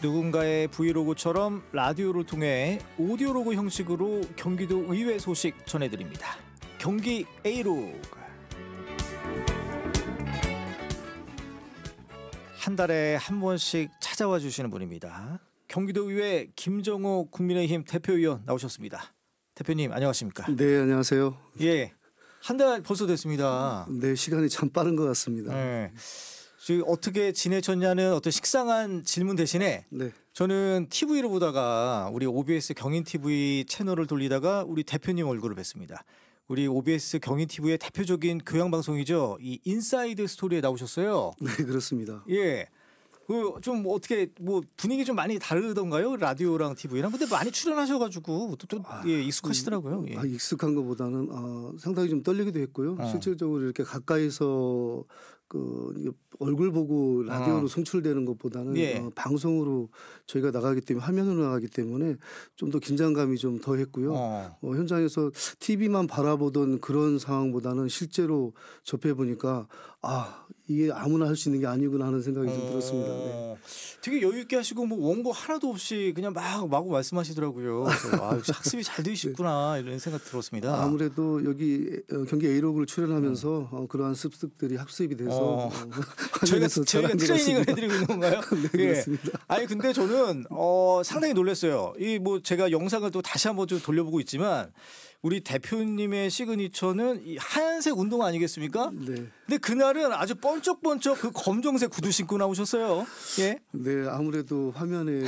누군가의 브이로그처럼 라디오를 통해 오디오로그 형식으로 경기도 의회 소식 전해드립니다. 경기 A로그. 한 달에 한 번씩 찾아와 주시는 분입니다. 경기도 의회 김정호 국민의힘 대표위원 나오셨습니다. 대표님 안녕하십니까? 네, 안녕하세요. 예, 한 달 벌써 됐습니다. 네, 시간이 참 빠른 것 같습니다. 네. 지금 어떻게 지내셨냐는 어떤 식상한 질문 대신에 네. 저는 TV를 보다가 우리 OBS 경인TV 채널을 돌리다가 우리 대표님 얼굴을 뵀습니다. 우리 OBS 경인TV의 대표적인 교양방송이죠. 이 인사이드 스토리에 나오셨어요. 네, 그렇습니다. 예. 그 좀 어떻게 뭐 분위기 좀 많이 다르던가요? 라디오랑 TV랑. 근데 많이 출연하셔가지고 또 예, 익숙하시더라고요. 예. 익숙한 것보다는 상당히 좀 떨리기도 했고요. 실질적으로 이렇게 가까이서 그 얼굴 보고 라디오로 송출되는 것보다는 예. 방송으로 저희가 나가기 때문에 화면으로 나가기 때문에 좀 더 긴장감이 좀 더했고요. 현장에서 TV만 바라보던 그런 상황보다는 실제로 접해 보니까 이게 아무나 할 수 있는 게 아니구나 하는 생각이 좀 들었습니다. 네. 되게 여유 있게 하시고 뭐 원고 하나도 없이 그냥 막 마구 말씀하시더라고요. 그래서 역시 학습이 잘 되셨구나 이런 생각 들었습니다. 아무래도 여기 경기 A로그를 출연하면서 그러한 습득들이 학습이 돼서 저희가 트레이닝을 해드리고 있는 건가요? 네, 그렇습니다. 아니 근데 저는 상당히 놀랐어요. 이 뭐 제가 영상을 또 다시 한번 좀 돌려보고 있지만 우리 대표님의 시그니처는 이 하얀색 운동화 아니겠습니까? 네. 근데 그날은 아주 번쩍번쩍 그 검정색 구두 신고 나오셨어요. 예. 네, 아무래도 화면에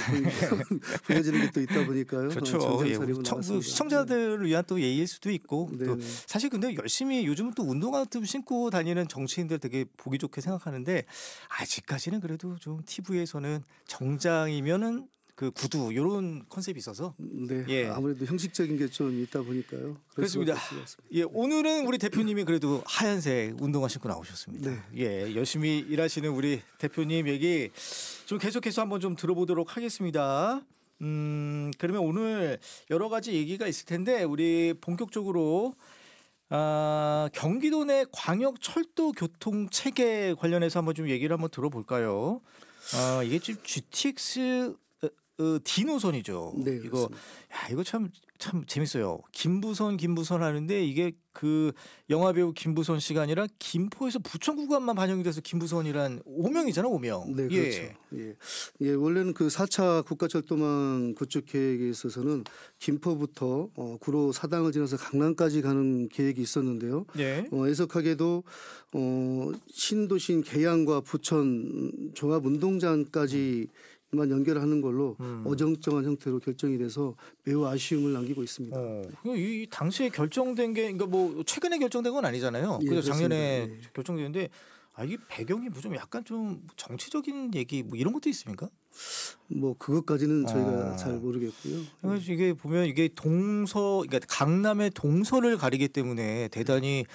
보여지는 게 또 있다 보니까요. 그렇죠. 예. 시청자들을 위한 또 예의일 수도 있고 또 사실 근데 열심히 요즘은 또 운동화 좀 신고 다니는 정치인들 되게 보기 좋게 생각하는데 아직까지는 그래도 좀 TV에서는 정장이면은 그 구두 이런 컨셉이 있어서 네, 예. 아무래도 형식적인 게 좀 있다 보니까요. 그렇습니다. 예, 오늘은 우리 대표님이 그래도 하얀색 운동화 신고 나오셨습니다. 네. 예, 열심히 일하시는 우리 대표님 얘기 좀 계속해서 한번 좀 들어보도록 하겠습니다. 그러면 오늘 여러 가지 얘기가 있을 텐데 우리 본격적으로 경기도 내 광역 철도 교통 체계 관련해서 한번 좀 얘기를 한번 들어볼까요? 이게 지금 GTX D 노선이죠. 네, 이거 참 재밌어요. 김부선 하는데 이게 그 영화 배우 김부선 씨가 아니라 김포에서 부천 구간만 반영이 돼서 김부선이란 오명이잖아, 오명. 네, 그렇죠. 예, 원래는 그 4차 국가철도망 구축 계획에 있어서는 김포부터 구로 사당을 지나서 강남까지 가는 계획이 있었는데요. 네. 애석하게도 신도시인 계양과 부천 종합운동장까지 만 연결하는 걸로 어정쩡한 형태로 결정이 돼서 매우 아쉬움을 남기고 있습니다. 이 당시에 결정된 게 그러니까 뭐 최근에 결정된 건 아니잖아요. 예, 그래서 작년에 네. 결정됐는데 이게 배경이 뭐 좀 약간 좀 정치적인 얘기 뭐 이런 것도 있습니까? 뭐 그것까지는 저희가 잘 모르겠고요. 그래서 이게 보면 이게 그러니까 강남의 동서를 가리기 때문에 대단히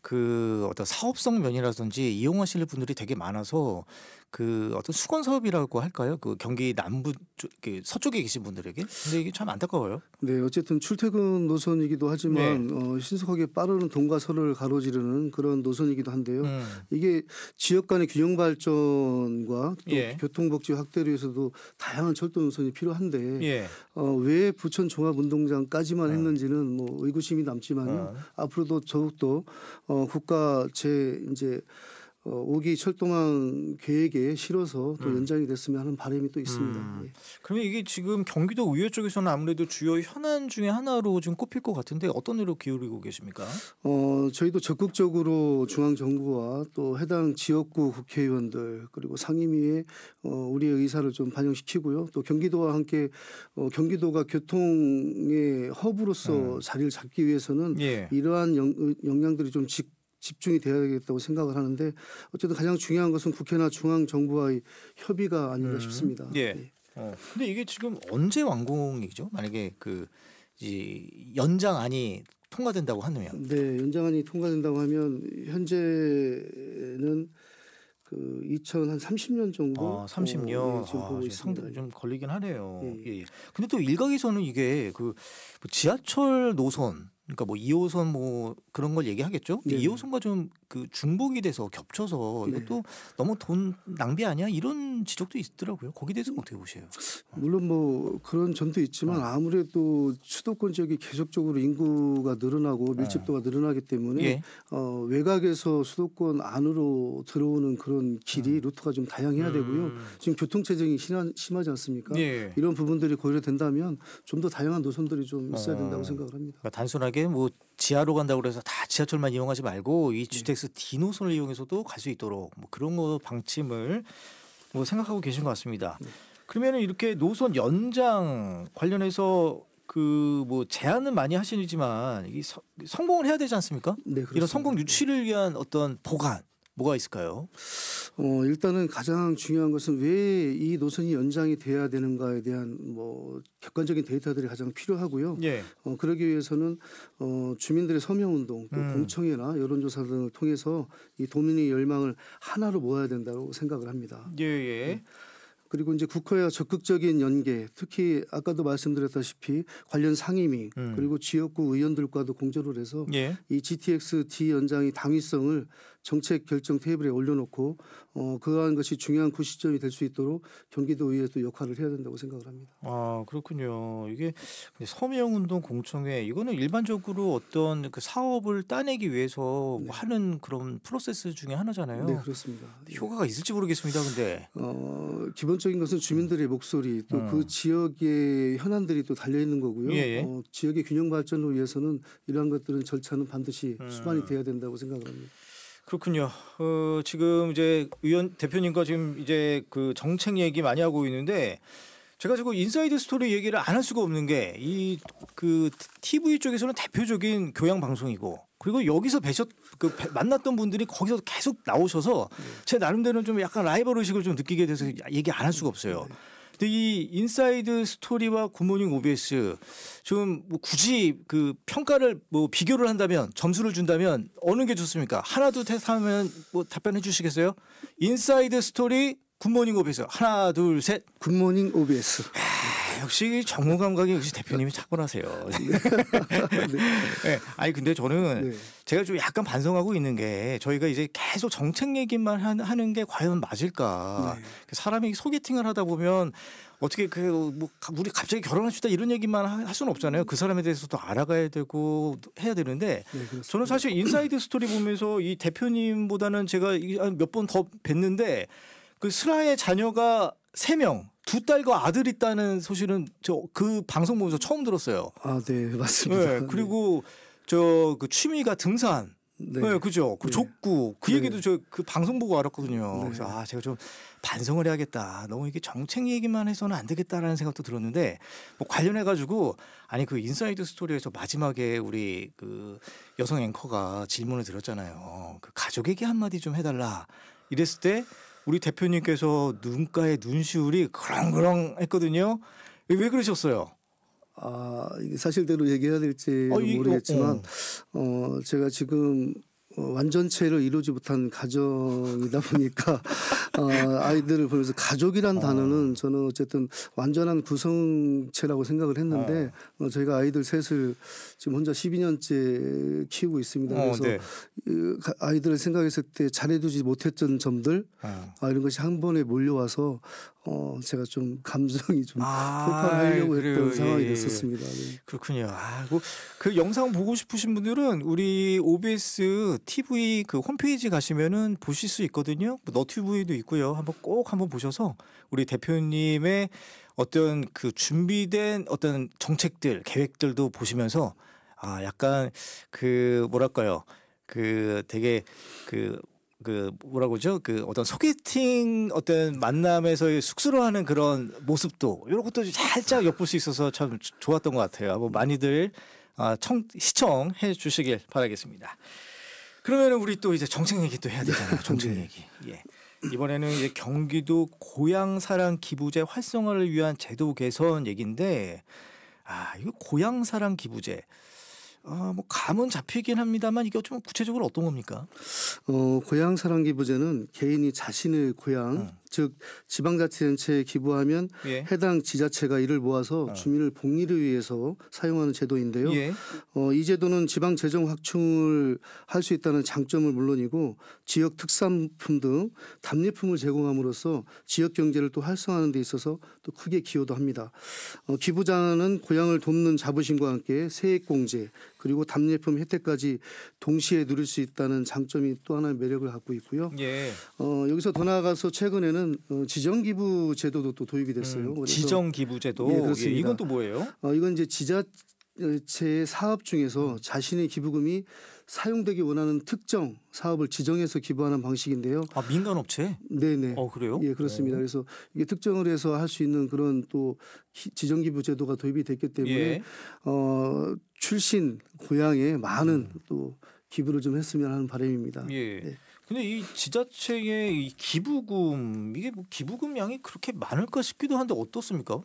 그 어떤 사업성 면이라든지 이용하실 분들이 되게 많아서 그 어떤 수건 사업이라고 할까요? 그 경기 남부 서쪽에 계신 분들에게. 근데 이게 참 안타까워요. 네, 어쨌든 출퇴근 노선이기도 하지만 신속하게 빠른 동가서를 가로지르는 그런 노선이기도 한데요. 이게 지역 간의 균형 발전과 또 교통복지 확대를 위해서도 다양한 철도 노선이 필요한데 왜 부천 종합운동장까지만 했는지는 뭐 의구심이 남지만요. 앞으로도 더욱더 국가 이제 5기 철도망 계획에 실어서 또 연장이 됐으면 하는 바람이 또 있습니다. 예. 그러면 이게 지금 경기도 의회 쪽에서는 아무래도 주요 현안 중에 하나로 좀 꼽힐 것 같은데 어떤 일로 기울이고 계십니까? 저희도 적극적으로 중앙정부와 또 해당 지역구 국회의원들 그리고 상임위에 우리의 의사를 좀 반영시키고요. 또 경기도와 함께 경기도가 교통의 허브로서 자리를 잡기 위해서는 이러한 역량들이 좀 집중이 돼야겠다고 생각을 하는데 어쨌든 가장 중요한 것은 국회나 중앙정부와의 협의가 아닌가 싶습니다. 예. 근데 이게 지금 언제 완공이죠? 만약에 연장안이 통과된다고 하면. 네, 연장안이 통과된다고 하면 현재는 그 2030년 정도. 30년. 지금 보고 있습니다. 상당히 좀 걸리긴 하네요. 예. 근데 또 일각에서는 이게 그 지하철 노선 그러니까 뭐 2호선 뭐 그런 걸 얘기하겠죠. 2호선과 좀 그 중복이 돼서 겹쳐서 이것도 너무 돈 낭비 아니야? 이런 지적도 있더라고요. 거기에 대해서 어떻게 보세요? 물론 뭐 그런 점도 있지만 아무래도 수도권 지역이 계속적으로 인구가 늘어나고 밀집도가 늘어나기 때문에 외곽에서 수도권 안으로 들어오는 그런 길이 루트가 좀 다양해야 되고요. 지금 교통체증이 심하지 않습니까? 이런 부분들이 고려된다면 좀 더 다양한 노선들이 좀 있어야 된다고 생각을 합니다. 그러니까 단순하게 뭐 지하로 간다고 해서 다 지하철만 이용하지 말고 이 GTX D 노선을 이용해서도 갈 수 있도록 뭐 그런 거 방침을 뭐 생각하고 계신 것 같습니다. 그러면은 이렇게 노선 연장 관련해서 그 뭐 제안은 많이 하시지만 이 성공을 해야 되지 않습니까? 네, 그렇습니다. 이런 성공 유치를 위한 어떤 보관 뭐가 있을까요? 일단은 가장 중요한 것은 왜 이 노선이 연장이 돼야 되는가에 대한 뭐 객관적인 데이터들이 가장 필요하고요. 그러기 위해서는 주민들의 서명운동, 또 공청회나 여론조사 등을 통해서 이 도민의 열망을 하나로 모아야 된다고 생각을 합니다. 그리고 이제 국회와 적극적인 연계, 특히 아까도 말씀드렸다시피 관련 상임위 그리고 지역구 의원들과도 공조를 해서 이 GTX D 연장의 당위성을 정책 결정 테이블에 올려놓고 그러한 것이 중요한 구시점이 될 수 있도록 경기도의회도 역할을 해야 된다고 생각을 합니다. 아 그렇군요. 이게 서명운동 공청회 이거는 일반적으로 어떤 그 사업을 따내기 위해서 하는 그런 프로세스 중에 하나잖아요. 네, 그렇습니다. 효과가 있을지 모르겠습니다. 근데 기본적인 것은 주민들의 목소리 또 그 지역의 현안들이 또 달려 있는 거고요. 지역의 균형 발전을 위해서는 이러한 것들은 절차는 반드시 수반이 돼야 된다고 생각을 합니다. 그렇군요. 지금 이제 의원 대표님과 지금 이제 그 정책 얘기 많이 하고 있는데 제가 지금 인사이드 스토리 얘기를 안 할 수가 없는 게 이 그 TV 쪽에서는 대표적인 교양 방송이고 그리고 여기서 만났던 분들이 거기서 계속 나오셔서 제 나름대로는 좀 약간 라이벌 의식을 좀 느끼게 돼서 얘기 안 할 수가 없어요. 근데 이 인사이드 스토리와 굿모닝 OBS 좀 뭐 굳이 그 평가를 뭐 비교를 한다면 점수를 준다면 어느 게 좋습니까? 하나 둘 셋 하면 뭐 답변해 주시겠어요? 인사이드 스토리 굿모닝 OBS 하나 둘 셋. 굿모닝 OBS. 역시 정보 감각이 역시 대표님이 탁월하세요. 아니 근데 저는 제가 좀 약간 반성하고 있는 게 저희가 이제 계속 정책 얘기만 하는 게 과연 맞을까? 사람이 소개팅을 하다 보면 어떻게 뭐 우리 갑자기 결혼합시다 이런 얘기만 할 수는 없잖아요. 그 사람에 대해서도 알아가야 되고 해야 되는데 저는 사실 인사이드 스토리 보면서 이 대표님보다는 제가 몇 번 더 뵀는데 그 슬하의 자녀가 3명. 2딸과 아들 있다는 소식은 저 그 방송 보면서 처음 들었어요. 아, 네, 맞습니다. 그리고 저 그 취미가 등산. 그죠. 그 족구. 그 얘기도 저 그 방송 보고 알았거든요. 그래서 제가 좀 반성을 해야겠다. 너무 이게 정책 얘기만 해서는 안 되겠다라는 생각도 들었는데 뭐 관련해 가지고 아니 그 인사이드 스토리에서 마지막에 우리 그 여성 앵커가 질문을 드렸잖아요. 그 가족 얘기 한마디 좀 해달라. 이랬을 때 우리 대표님께서 눈가에 눈시울이 그렁그렁 했거든요. 왜 그러셨어요? 이게 사실대로 얘기해야 될지 모르겠지만 제가 지금 완전체를 이루지 못한 가정이다 보니까 아이들을 보면서 가족이란 단어는 저는 어쨌든 완전한 구성체라고 생각을 했는데 저희가 아이들 셋을 지금 혼자 12년째 키우고 있습니다. 그래서 아이들을 생각했을 때 잘해두지 못했던 점들 이런 것이 한 번에 몰려와서 제가 좀 감정이 좀 폭발하려고 했던 상황이 됐었습니다. 그렇군요. 그 영상 보고 싶으신 분들은 우리 OBS TV 그 홈페이지 가시면은 보실 수 있거든요. 너튜브에도 있고요. 한번 보셔서 우리 대표님의 어떤 그 준비된 어떤 정책들, 계획들도 보시면서 약간 그 뭐랄까요? 그 되게 그 뭐라고 그러죠? 그 어떤 소개팅 어떤 만남에서의 쑥스러워하는 그런 모습도 이런 것도 살짝 엿볼 수 있어서 참 좋았던 것 같아요. 한번 많이들 시청해 주시길 바라겠습니다. 그러면은 우리 또 이제 정책 얘기 또 해야 되잖아요. 정책 얘기. 이번에는 이제 경기도 고향사랑 기부제 활성화를 위한 제도 개선 얘기인데 이거 고향사랑 기부제. 뭐 감은 잡히긴 합니다만 이게 좀 구체적으로 어떤 겁니까? 고향사랑 기부제는 개인이 자신의 고향 즉 지방자치단체에 기부하면 예. 해당 지자체가 이를 모아서 주민을 복리를 위해서 사용하는 제도인데요. 예. 이 제도는 지방 재정 확충을 할 수 있다는 장점을 물론이고 지역 특산품 등 답례품을 제공함으로써 지역 경제를 또 활성화하는 데 있어서 또 크게 기여도 합니다. 기부자는 고향을 돕는 자부심과 함께 세액공제 그리고 답례품 혜택까지 동시에 누릴 수 있다는 장점이 또 하나의 매력을 갖고 있고요. 예. 여기서 더 나아가서 최근에는 지정기부 제도도 또 도입이 됐어요. 지정기부 제도. 예, 그렇습니다. 예, 이건 또 뭐예요? 이건 이제 지자체의 사업 중에서 자신의 기부금이 사용되기 원하는 특정 사업을 지정해서 기부하는 방식인데요. 아, 민간업체? 네네. 그래요? 예, 그렇습니다. 그래서 이게 특정을 해서 할 수 있는 그런 또 지정기부 제도가 도입이 됐기 때문에 예. 출신 고향에 많은 또 기부를 좀 했으면 하는 바람입니다. 예. 네. 근데 이 지자체의 이 기부금 이게 뭐 기부금 양이 그렇게 많을까 싶기도 한데 어떻습니까?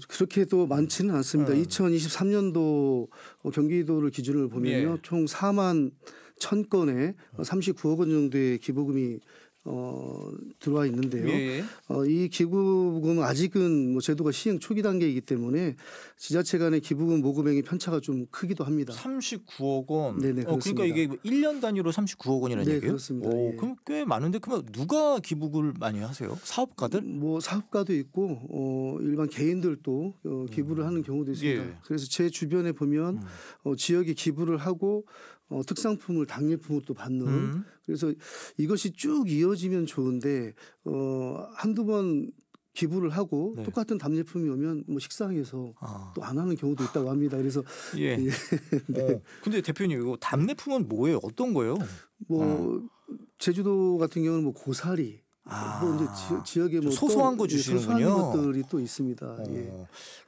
그렇게도 많지는 않습니다. 2023년도 경기도를 기준으로 보면요, 총 4만 1,000건에 39억 원 정도의 기부금이 들어와 있는데요. 예. 이 기부금은 아직은 뭐 제도가 시행 초기 단계이기 때문에 지자체 간의 기부금 모금액의 편차가 좀 크기도 합니다. 39억 원. 네네, 그러니까 이게 1년 단위로 39억 원이라는 네, 얘기예요? 그렇습니다. 예. 그럼 꽤 많은데 그러면 누가 기부를 많이 하세요? 사업가들? 뭐 사업가도 있고 일반 개인들도 기부를 하는 경우도 있습니다. 예. 그래서 제 주변에 보면 지역에 기부를 하고 특산품을 답례품을 또 받는 그래서 이것이 쭉 이어지면 좋은데 한두 번 기부를 하고 네. 똑같은 답례품이 오면 뭐 식상해서 또 안 하는 경우도 있다고 합니다. 그래서 예. 네. 근데 대표님 이거 답례품은 뭐예요? 어떤 거예요? 뭐 제주도 같은 경우는 뭐 고사리 뭐 이제 지역에 뭐 소소한 거 주시는군요. 소소한 것들이 또 있습니다. 예.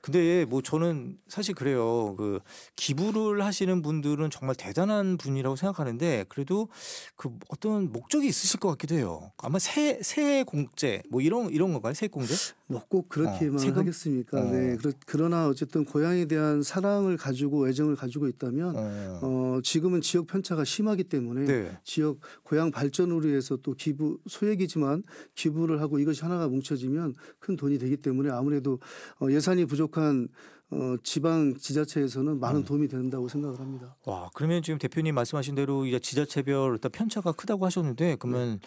근데 뭐 저는 사실 그래요. 그 기부를 하시는 분들은 정말 대단한 분이라고 생각하는데 그래도 그 어떤 목적이 있으실 것 같기도 해요. 아마 세액 공제 뭐 이런 건가요? 세액 공제? 뭐 꼭 그렇게만 세금? 하겠습니까? 네. 그러나 어쨌든 고향에 대한 사랑을 가지고 애정을 가지고 있다면 지금은 지역 편차가 심하기 때문에 네. 지역 고향 발전을 위해서 또 기부 소액이지만 기부를 하고 이것이 하나가 뭉쳐지면 큰 돈이 되기 때문에 아무래도 예산이 부족한 지방 지자체에서는 많은 도움이 된다고 생각을 합니다. 와, 그러면 지금 대표님 말씀하신 대로 이제 지자체별 일단 편차가 크다고 하셨는데 그러면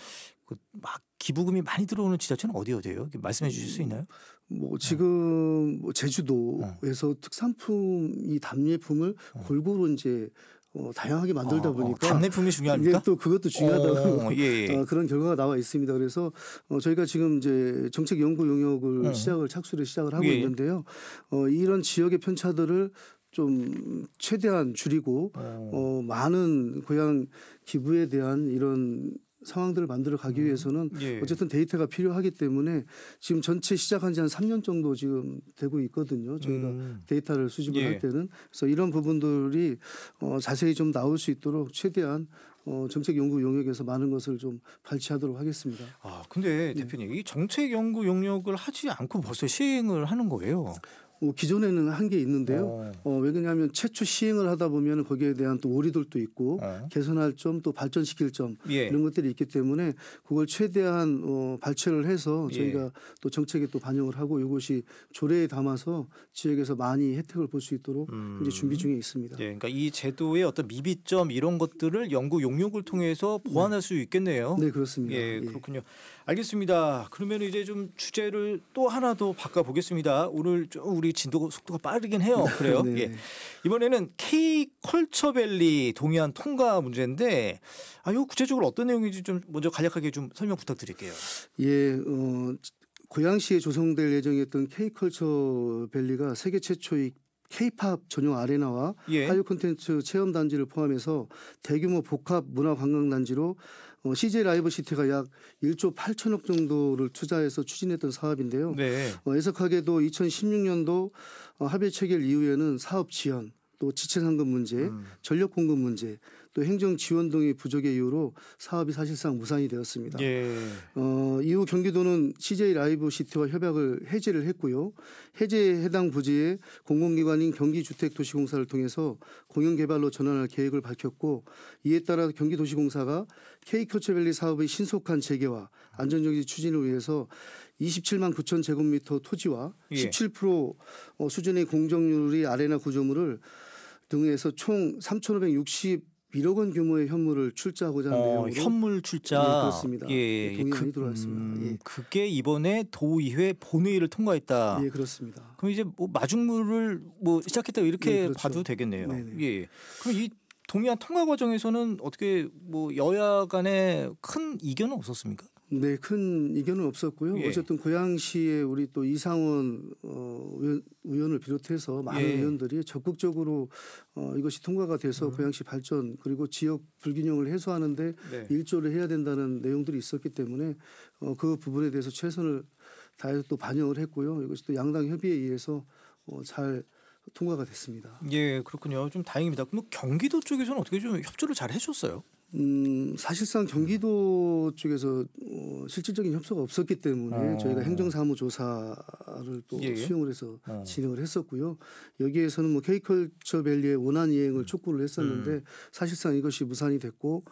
막 기부금이 많이 들어오는 지자체는 어디예요? 말씀해 주실 수 있나요? 뭐 지금 뭐 제주도에서 특산품 이 답례품을 골고루 이제 다양하게 만들다 보니까 답례품이 중요합니까? 또 그것도 중요하다고 예. 그런 결과가 나와 있습니다. 그래서 저희가 지금 이제 정책 연구 용역을 착수를 시작을 하고 있는데요. 이런 지역의 편차들을 좀 최대한 줄이고 많은 고향 기부에 대한 이런 상황들을 만들어 가기 위해서는 어쨌든 데이터가 필요하기 때문에 지금 전체 시작한 지 한 3년 정도 지금 되고 있거든요. 저희가 데이터를 수집을 할 때는. 그래서 이런 부분들이 자세히 좀 나올 수 있도록 최대한 정책 연구 용역에서 많은 것을 좀 발휘하도록 하겠습니다. 근데 대표님 이 정책 연구 용역을 하지 않고 벌써 시행을 하는 거예요? 기존에는 한 게 있는데요. 왜 그러냐면 최초 시행을 하다 보면 거기에 대한 또 오리들도 있고 개선할 점 또 발전시킬 점 이런 것들이 있기 때문에 그걸 최대한 발췌를 해서 저희가 또 정책에 또 반영을 하고 이것이 조례에 담아서 지역에서 많이 혜택을 볼 수 있도록 이제 준비 중에 있습니다. 그러니까 이 제도의 어떤 미비점 이런 것들을 연구 용역을 통해서 보완할 수 있겠네요. 네, 그렇습니다. 그렇군요. 알겠습니다. 그러면 이제 좀 주제를 또 하나 더 바꿔 보겠습니다. 오늘 좀 우리 진도 속도가 빠르긴 해요. 그래요? 네. 이번에는 K 컬처밸리 동해안 통과 문제인데 이거 구체적으로 어떤 내용인지 좀 먼저 간략하게 좀 설명 부탁드릴게요. 고양시에 조성될 예정이었던 K 컬처밸리가 세계 최초의 K-팝 전용 아레나와 한류 콘텐츠 체험 단지를 포함해서 대규모 복합 문화 관광 단지로 CJ 라이브 시티가 약 1조 8천억 정도를 투자해서 추진했던 사업인데요. 애석하게도 2016년도 합의 체결 이후에는 사업 지연, 또 지체 상금 문제, 전력 공급 문제, 또 행정 지원 등의 부족의 이유로 사업이 사실상 무산이 되었습니다. 예. 이후 경기도는 CJ 라이브 시티와 협약을 해제를 했고요. 해제 해당 부지에 공공기관인 경기주택도시공사를 통해서 공영개발로 전환할 계획을 밝혔고, 이에 따라 경기도시공사가 K컬처밸리 사업의 신속한 재개와 안전정지 추진을 위해서 27만 9천 제곱미터 토지와 17% 수준의 공정유리 아레나 구조물을 등에서 총 3,561억 원 규모의 현물을 출자하고자 하는 내용으로 현물 출자. 네, 그렇습니다. 동의안이 들어왔습니다. 그게 이번에 도의회 본회의를 통과했다. 예, 그렇습니다. 그럼 이제 뭐 마중물을 뭐 시작했다 이렇게 그렇죠. 봐도 되겠네요. 네네. 예. 그럼 이 동의안 통과 과정에서는 어떻게 뭐 여야 간에 큰 이견은 없었습니까? 네, 큰 이견은 없었고요. 어쨌든 고양시의 우리 또 이상원 의원을 비롯해서 많은 의원들이 적극적으로 이것이 통과가 돼서 고양시 발전 그리고 지역 불균형을 해소하는데 일조를 해야 된다는 내용들이 있었기 때문에 그 부분에 대해서 최선을 다해서 또 반영을 했고요. 이것이 또 양당 협의에 의해서 잘 통과가 됐습니다. 예, 그렇군요. 좀 다행입니다. 그럼 경기도 쪽에서는 어떻게 좀 협조를 잘 해줬어요? 사실상 경기도 쪽에서 실질적인 협조가 없었기 때문에 저희가 행정사무조사를 또 수용을 해서 진행을 했었고요. 여기에서는 뭐 K컬처밸리의 원안 이행을 촉구를 했었는데 사실상 이것이 무산이 됐고,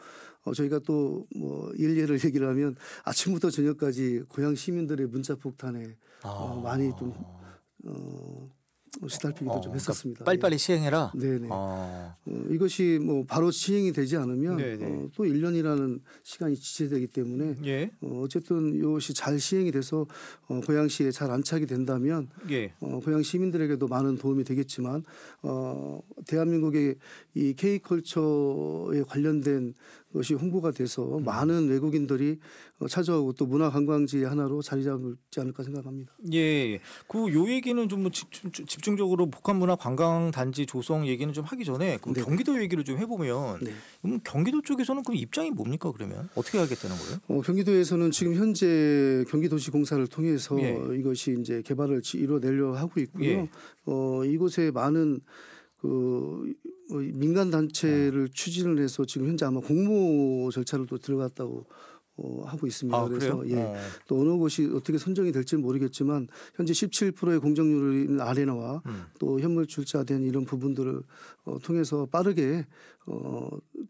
저희가 또 뭐 일례를 얘기를 하면 아침부터 저녁까지 고향 시민들의 문자 폭탄에 많이 좀 시달리기도 좀 했었습니다. 그러니까 빨리빨리 시행해라. 네네. 이것이 뭐 바로 시행이 되지 않으면 또 1년이라는 시간이 지체되기 때문에 어쨌든 이것이 잘 시행이 돼서 고양시에 잘 안착이 된다면 고양 시민들에게도 많은 도움이 되겠지만 대한민국의 이 K컬처에 관련된 것이 홍보가 돼서 많은 외국인들이 찾아오고 또 문화관광지의 하나로 자리 잡지 않을까 생각합니다. 예, 요 얘기는 좀 집중적으로 복합문화관광단지 조성 얘기는 좀 하기 전에 경기도 얘기를 좀 해보면 그럼 경기도 쪽에서는 그럼 입장이 뭡니까? 그러면 어떻게 하겠다는 거예요? 경기도에서는 지금 현재 경기도시공사를 통해서 이것이 이제 개발을 이루어내려 하고 있고요. 이곳에 많은 그 민간 단체를 추진을 해서 지금 현재 아마 공모 절차를 또 들어갔다고 하고 있습니다. 그래서 또 어느 곳이 어떻게 선정이 될지는 모르겠지만 현재 17%의 공정률인 아레나와 또 현물 출자된 이런 부분들을 통해서 빠르게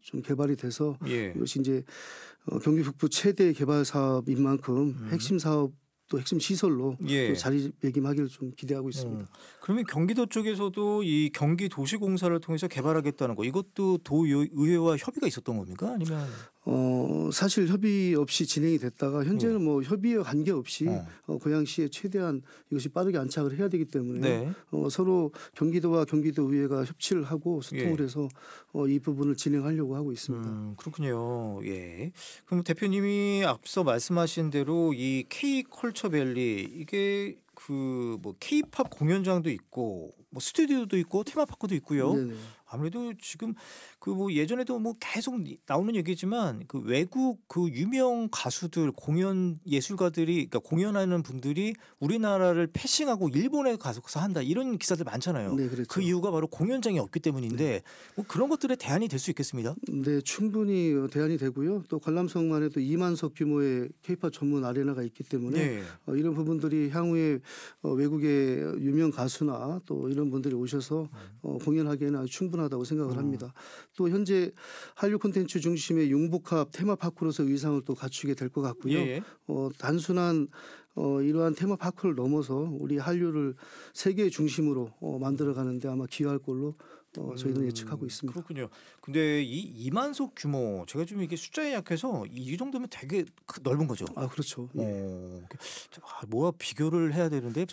좀 개발이 돼서 이것이 이제 경기 북부 최대 개발 사업인 만큼 핵심 사업 또 핵심 시설로 또 자리매김하기를 좀 기대하고 있습니다. 그러면 경기도 쪽에서도 이 경기도시공사를 통해서 개발하겠다는 거 이것도 도의회와 협의가 있었던 겁니까? 아니면 사실 협의 없이 진행이 됐다가 현재는 뭐 협의와 관계없이 고양시에 최대한 이것이 빠르게 안착을 해야 되기 때문에 서로 경기도와 경기도의회가 협치를 하고 소통을 해서 이 부분을 진행하려고 하고 있습니다. 그렇군요. 예. 그럼 대표님이 앞서 말씀하신 대로 이 K컬처밸리 이게 그 뭐 K-팝 공연장도 있고 뭐 스튜디오도 있고 테마파크도 있고요. 아무래도 지금 그 뭐 예전에도 뭐 계속 나오는 얘기지만 그 외국 그 유명 가수들 공연 예술가들이 그러니까 공연하는 분들이 우리나라를 패싱하고 일본에 가서 한다 이런 기사들 많잖아요. 그렇죠. 그 이유가 바로 공연장이 없기 때문인데 뭐 그런 것들의 대안이 될 수 있겠습니다. 네, 충분히 대안이 되고요. 또 관람석만 해도 2만석 규모의 K-팝 전문 아레나가 있기 때문에 이런 부분들이 향후에 외국의 유명 가수나 또 이런 분들이 오셔서 공연하기에는 아주 충분하다고 생각을 합니다. 또 현재 한류 콘텐츠 중심의 융복합 테마파크로서 의상을 또 갖추게 될 것 같고요. 단순한 이러한 테마파크를 넘어서 우리 한류를 세계 중심으로 만들어가는데 아마 기여할 걸로 저희는 예측하고 있습니다. 그렇군요. 근데 이 2만석 규모 제가 좀 이게 숫자에 약해서 이 정도면 되게 넓은 거죠. 그렇죠. 뭐와 비교를 해야 되는데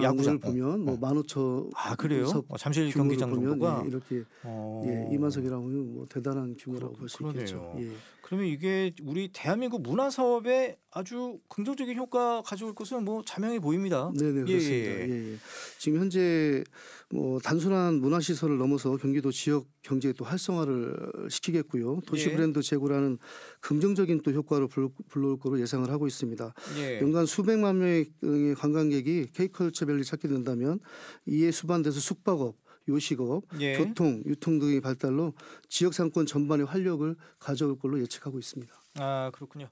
야구장을 보면 뭐 15,000 그래요? 잠실 경기장 정도가 이렇게 2만석이라고 하면 뭐 대단한 규모라고 볼 수 있겠죠. 그러면 이게 우리 대한민국 문화 사업에 아주 긍정적인 효과 가져올 것은 뭐 자명해 보입니다. 네네 그렇습니다. 지금 현재 뭐 단순한 문화 시설을 넘어서 경기도 지역 경제의 또 활성화를 시키겠고요. 도시 브랜드 제고라는 긍정적인 또 효과를 불러올 거로 예상을 하고 있습니다. 연간 수백만 명의 관광객이 K컬처밸리 찾게 된다면 이에 수반돼서 숙박업 요식업, 예. 교통, 유통 등의 발달로 지역 상권 전반에 활력을 가져올 걸로 예측하고 있습니다. 아, 그렇군요.